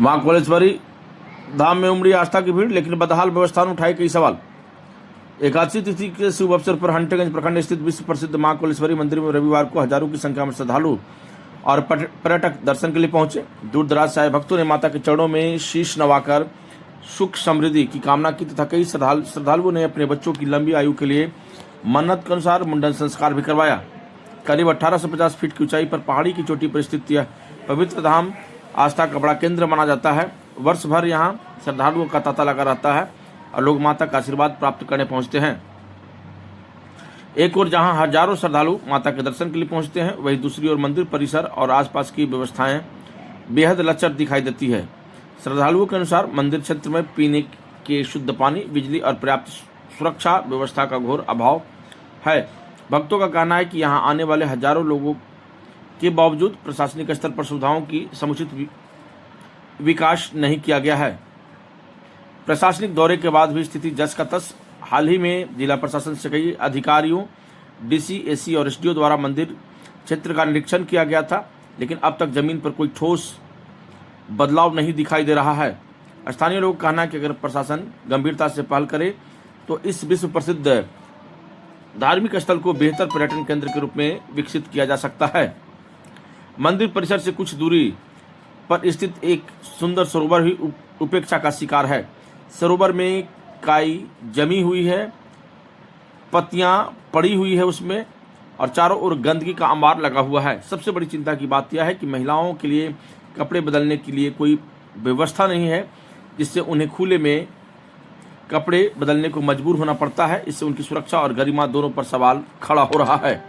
मां कोलेश्वरी धाम में उमड़ी आस्था की भीड़, लेकिन बदहाल व्यवस्था ने उठाए कई सवाल। एकादशी तिथि के शुभ अवसर पर हंटरगंज प्रखंड स्थित विश्व प्रसिद्ध मां कोलेश्वरी मंदिर में रविवार को हजारों की संख्या में श्रद्धालु और पर्यटक दर्शन के लिए पहुंचे। दूर दराज से आए भक्तों ने माता के चरणों में शीश नवाकर सुख समृद्धि की कामना की तथा कई श्रद्धालुओं ने अपने बच्चों की लंबी आयु के लिए मन्नत के अनुसार मुंडन संस्कार भी करवाया। करीब 1850 फीट की ऊंचाई पर पहाड़ी की चोटी पर स्थित यह पवित्र धाम आस्था का बड़ा केंद्र माना जाता है। वर्ष भर यहाँ श्रद्धालुओं का तांता लगा रहता है और लोग माता का आशीर्वाद प्राप्त करने पहुँचते हैं। एक ओर जहां हजारों श्रद्धालु माता के दर्शन के लिए पहुंचते हैं, वहीं दूसरी ओर मंदिर परिसर और आसपास की व्यवस्थाएं बेहद लचर दिखाई देती है। श्रद्धालुओं के अनुसार मंदिर क्षेत्र में पीने के शुद्ध पानी, बिजली और पर्याप्त सुरक्षा व्यवस्था का घोर अभाव है। भक्तों का कहना है कि यहां आने वाले हजारों लोगों के बावजूद प्रशासनिक स्तर पर सुविधाओं की समुचित विकास नहीं किया गया है। प्रशासनिक दौरे के बाद भी स्थिति जस का तस। हाल ही में जिला प्रशासन से कई अधिकारियों, डीसी, एसी और एसडीओ द्वारा मंदिर क्षेत्र का निरीक्षण किया गया था, लेकिन अब तक जमीन पर कोई ठोस बदलाव नहीं दिखाई दे रहा है। स्थानीय लोगों का कहना है कि अगर प्रशासन गंभीरता से पहल करे तो इस विश्व प्रसिद्ध धार्मिक स्थल को बेहतर पर्यटन केंद्र के रूप में विकसित किया जा सकता है। मंदिर परिसर से कुछ दूरी पर स्थित एक सुंदर सरोवर ही उपेक्षा का शिकार है। सरोवर में काई जमी हुई है, पत्तियां पड़ी हुई है उसमें, और चारों ओर गंदगी का अंबार लगा हुआ है। सबसे बड़ी चिंता की बात यह है कि महिलाओं के लिए कपड़े बदलने के लिए कोई व्यवस्था नहीं है, जिससे उन्हें खुले में कपड़े बदलने को मजबूर होना पड़ता है। इससे उनकी सुरक्षा और गरिमा दोनों पर सवाल खड़ा हो रहा है।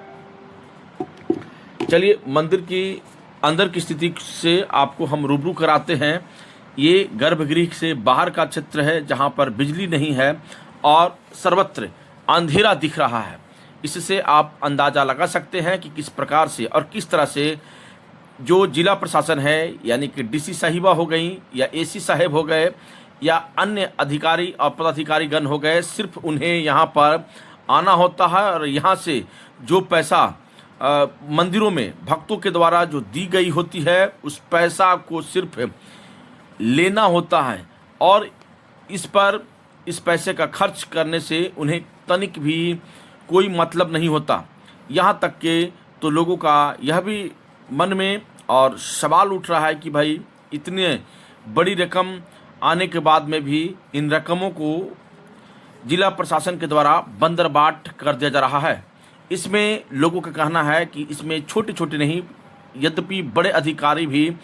चलिए मंदिर की अंदर की स्थिति से आपको हम रूबरू कराते हैं। ये गर्भगृह से बाहर का क्षेत्र है, जहां पर बिजली नहीं है और सर्वत्र अंधेरा दिख रहा है। इससे आप अंदाज़ा लगा सकते हैं कि किस प्रकार से और किस तरह से जो जिला प्रशासन है, यानी कि डीसी साहिबा हो गई या एसी साहेब हो गए या अन्य अधिकारी और पदाधिकारी गण हो गए, सिर्फ उन्हें यहाँ पर आना होता है और यहाँ से जो पैसा मंदिरों में भक्तों के द्वारा जो दी गई होती है, उस पैसा को सिर्फ लेना होता है और इस पैसे का खर्च करने से उन्हें तनिक भी कोई मतलब नहीं होता। यहाँ तक के तो लोगों का यह भी मन में और सवाल उठ रहा है कि भाई इतने बड़ी रकम आने के बाद में भी इन रकमों को जिला प्रशासन के द्वारा बंदरबाट कर दिया जा रहा है। इसमें लोगों का कहना है कि इसमें छोटे छोटे नहीं, यद्यपि बड़े अधिकारी भी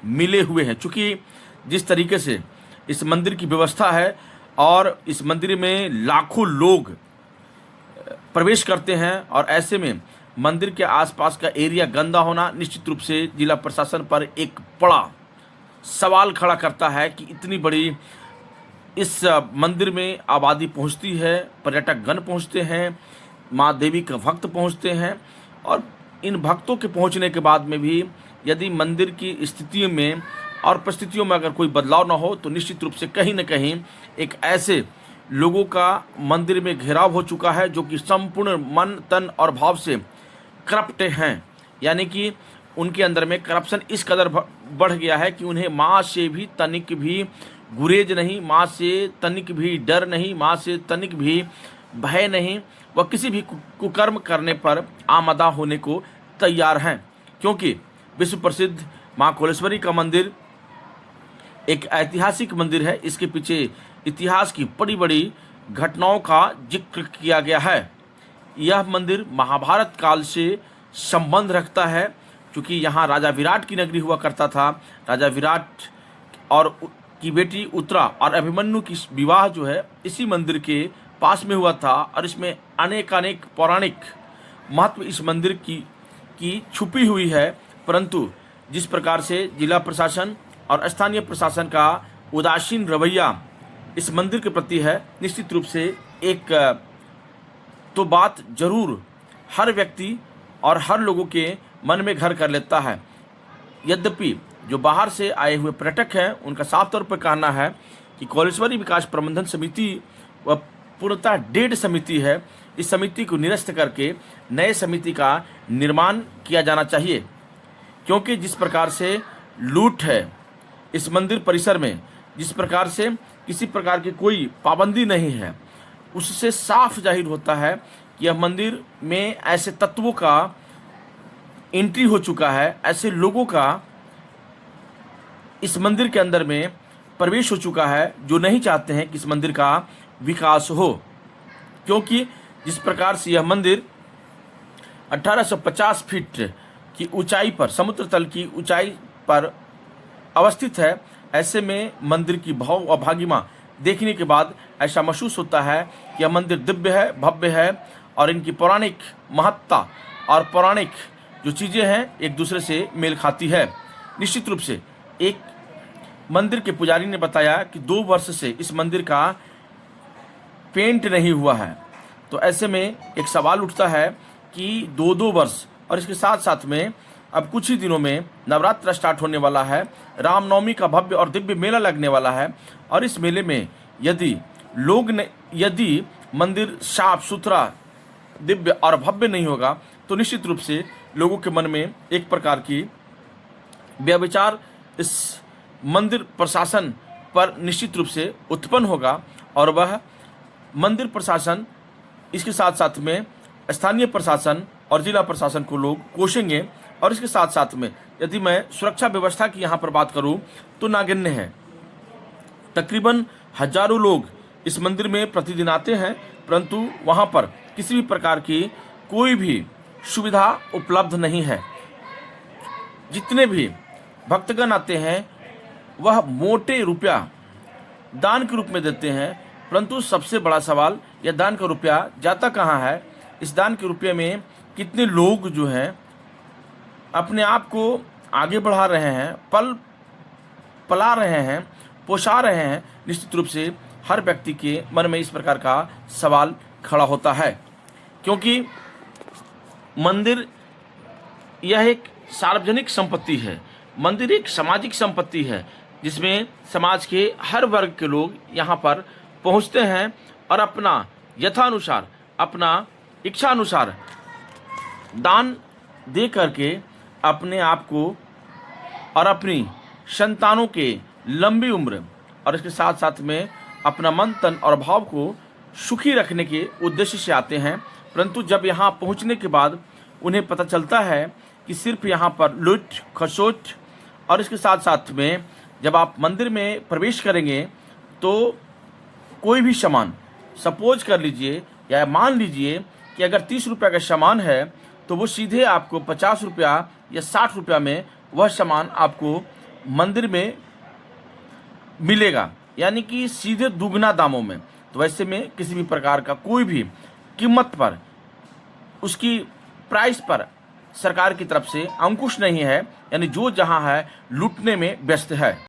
मिले हुए हैं। चूँकि जिस तरीके से इस मंदिर की व्यवस्था है और इस मंदिर में लाखों लोग प्रवेश करते हैं, और ऐसे में मंदिर के आसपास का एरिया गंदा होना निश्चित रूप से जिला प्रशासन पर एक बड़ा सवाल खड़ा करता है कि इतनी बड़ी इस मंदिर में आबादी पहुंचती है, पर्यटक गण पहुंचते हैं, माँ देवी के भक्त पहुंचते हैं, और इन भक्तों के पहुंचने के बाद में भी यदि मंदिर की स्थितियों में और परिस्थितियों में अगर कोई बदलाव ना हो, तो निश्चित रूप से कहीं न कहीं एक ऐसे लोगों का मंदिर में घेराव हो चुका है जो कि संपूर्ण मन, तन और भाव से करप्ट हैं। यानी कि उनके अंदर में करप्शन इस कदर बढ़ गया है कि उन्हें माँ से भी तनिक भी गुरेज नहीं, माँ से तनिक भी डर नहीं, माँ से तनिक भी भय नहीं। वह किसी भी कुकर्म करने पर आमदा होने को तैयार हैं, क्योंकि विश्व प्रसिद्ध माँ कोलेश्वरी का मंदिर एक ऐतिहासिक मंदिर है। इसके पीछे इतिहास की बड़ी बड़ी घटनाओं का जिक्र किया गया है। यह मंदिर महाभारत काल से संबंध रखता है, क्योंकि यहाँ राजा विराट की नगरी हुआ करता था। राजा विराट और की बेटी उत्तरा और अभिमन्यु की विवाह जो है इसी मंदिर के पास में हुआ था, और इसमें अनेक पौराणिक महत्व इस मंदिर की छुपी हुई है। परंतु जिस प्रकार से जिला प्रशासन और स्थानीय प्रशासन का उदासीन रवैया इस मंदिर के प्रति है, निश्चित रूप से एक तो बात जरूर हर व्यक्ति और हर लोगों के मन में घर कर लेता है। यद्यपि जो बाहर से आए हुए पर्यटक हैं, उनका साफ तौर पर कहना है कि कोलेश्वरी विकास प्रबंधन समिति वह पूर्णतः डेड समिति है। इस समिति को निरस्त करके नए समिति का निर्माण किया जाना चाहिए, क्योंकि जिस प्रकार से लूट है, इस मंदिर परिसर में जिस प्रकार से किसी प्रकार की कोई पाबंदी नहीं है, उससे साफ जाहिर होता है कि यह मंदिर में ऐसे तत्वों का एंट्री हो चुका है, ऐसे लोगों का इस मंदिर के अंदर में प्रवेश हो चुका है जो नहीं चाहते हैं कि इस मंदिर का विकास हो। क्योंकि जिस प्रकार से यह मंदिर 1850 फीट की ऊंचाई पर, समुद्र तल की ऊंचाई पर अवस्थित है, ऐसे में मंदिर की भव्य और भागिमा देखने के बाद ऐसा महसूस होता है कि यह मंदिर दिव्य है, भव्य है और इनकी पौराणिक महत्ता और पौराणिक जो चीज़ें हैं एक दूसरे से मेल खाती है। निश्चित रूप से एक मंदिर के पुजारी ने बताया कि 2 वर्ष से इस मंदिर का पेंट नहीं हुआ है। तो ऐसे में एक सवाल उठता है कि 2-2 वर्ष और इसके साथ साथ में अब कुछ ही दिनों में नवरात्र स्टार्ट होने वाला है, रामनवमी का भव्य और दिव्य मेला लगने वाला है और इस मेले में यदि मंदिर साफ सुथरा, दिव्य और भव्य नहीं होगा तो निश्चित रूप से लोगों के मन में एक प्रकार की व्यभिचार इस मंदिर प्रशासन पर निश्चित रूप से उत्पन्न होगा और वह मंदिर प्रशासन, इसके साथ साथ में स्थानीय प्रशासन और जिला प्रशासन को लोग कोसेंगे। और इसके साथ साथ में यदि मैं सुरक्षा व्यवस्था की यहाँ पर बात करूँ तो नागण्य है। तकरीबन हजारों लोग इस मंदिर में प्रतिदिन आते हैं, परंतु वहाँ पर किसी भी प्रकार की कोई भी सुविधा उपलब्ध नहीं है। जितने भी भक्तगण आते हैं वह मोटे रुपया दान के रूप में देते हैं, परंतु सबसे बड़ा सवाल यह दान का रुपया जाता कहाँ है, इस दान के रुपये में कितने लोग जो हैं अपने आप को आगे बढ़ा रहे हैं, पला रहे हैं, पोषा रहे हैं। निश्चित रूप से हर व्यक्ति के मन में इस प्रकार का सवाल खड़ा होता है, क्योंकि मंदिर यह एक सार्वजनिक संपत्ति है, मंदिर एक सामाजिक संपत्ति है जिसमें समाज के हर वर्ग के लोग यहाँ पर पहुँचते हैं और अपना यथानुसार, अपना इच्छा अनुसार दान दे करके अपने आप को और अपनी संतानों के लंबी उम्र और इसके साथ साथ में अपना मन, तन और भाव को सुखी रखने के उद्देश्य से आते हैं। परंतु जब यहाँ पहुँचने के बाद उन्हें पता चलता है कि सिर्फ यहाँ पर लूट खसोट और इसके साथ साथ में जब आप मंदिर में प्रवेश करेंगे तो कोई भी सामान, सपोज कर लीजिए या मान लीजिए कि अगर 30 रुपये का सामान है तो वो सीधे आपको 50 रुपया या 60 रुपया में वह सामान आपको मंदिर में मिलेगा, यानी कि सीधे दुगना दामों में। तो वैसे में किसी भी प्रकार का कोई भी कीमत पर, उसकी प्राइस पर सरकार की तरफ से अंकुश नहीं है, यानी जो जहां है लूटने में व्यस्त है।